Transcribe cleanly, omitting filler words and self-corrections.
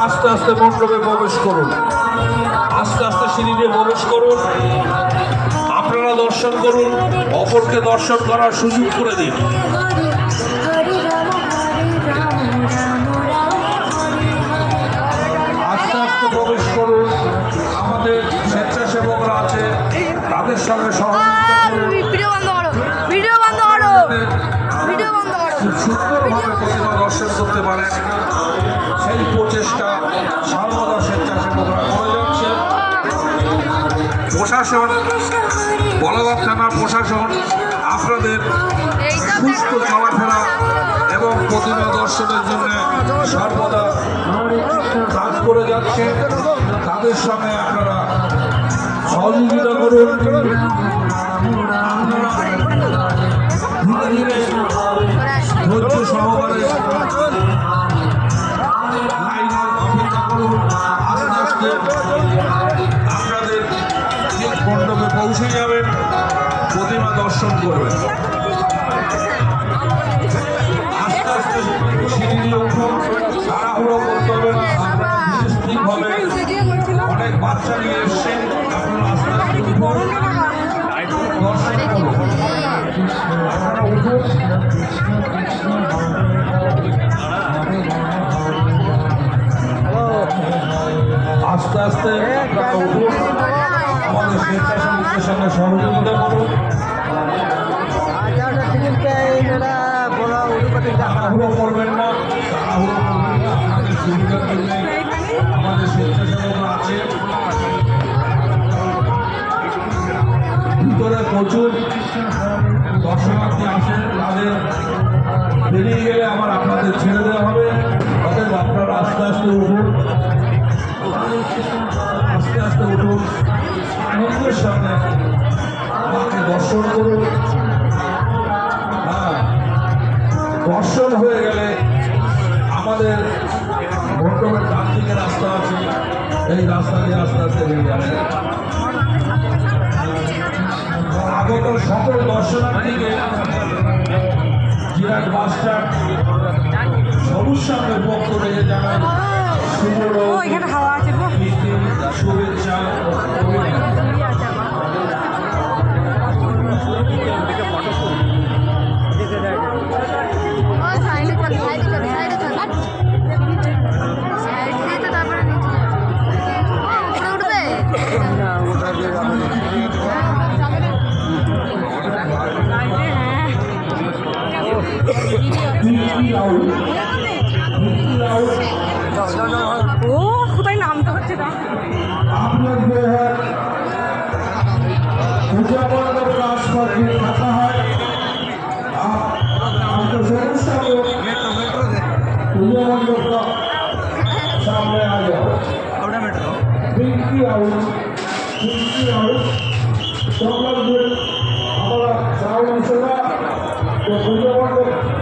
আস্তে আস্তে মণ্ডপে প্রবেশ করুন, আস্তে আস্তে সিঁড়ি দিয়ে প্রবেশ করুন। আপনারা দর্শন করুন, অপরকে দর্শন করার সুযোগ করে দিন। আস্তে আস্তে প্রবেশ করুন। আমাদের স্বেচ্ছাসেবকরা আছে, তাদের সঙ্গে সহযোগিতা খুব সুন্দরভাবে প্রতিমা দর্শন করতে পারেন, সেই প্রচেষ্টা সর্বদা স্বেচ্ছাসেবকরা করে যাচ্ছে। প্রশাসন, বলবৎ থানার প্রশাসন আপনাদের সুস্থ চলাফেরা এবং প্রতিমা দর্শনের জন্য সর্বদা কাজ করে যাচ্ছে। তাদের সঙ্গে আপনারা সহযোগিতা করুন। ধৈর্য সহকারে লাইনে অপেক্ষা করুন। আস্তে আস্তে আপনাদের ঠিক মণ্ডপে পৌঁছে যাবেন, প্রতিমা দর্শন করবেন। আস্তে আস্তে সিঁড়ি দিয়ে উঠুন, তাড়াহুড়ো করতে হবে না। আপনারা নিশ্চিতভাবে অনেক বাচ্চা নিয়ে এসছেন, আপনারা আস্তে আস্তে উঠুন, দর্শন করুন। আপনারা উঠুন, আস্তে আস্তে আপনারা উঠুন, আমাদের স্বেচ্ছাসেবকদের সঙ্গে সহযোগিতা করুন। তাড়াহুড়ো করবেন না, তাড়াহুড়ো করবেন না। আমাদের সুবিধার জন্য আমাদের স্বেচ্ছাসেবকরা আছে। ভিতরে প্রচুর দর্শনার্থী আসেন, তাদের বেরিয়ে গেলে আবার আপনাদের ছেড়ে দেওয়া হবে। অতএব আপনারা আস্তে আস্তে উঠুন, আস্তে আস্তে উঠুন, আনন্দের সঙ্গে মাকে দর্শন করুন। দর্শন হয়ে গেলে আমাদের মণ্ডপের ডান দিকে রাস্তা আছে, এই রাস্তা দিয়ে আস্তে আস্তে বেরিয়ে যাবে। আগত সকল দর্শনার্থীকে জিরাট বাস স্ট্যান্ড সবুজ সঙ্গের পক্ষ থেকে জানাই শুভেচ্ছা। ও কোথায় নামতে হচ্ছে না। सामने आ जाओ, हमारा साउंड सेवा तो पूजा मंडप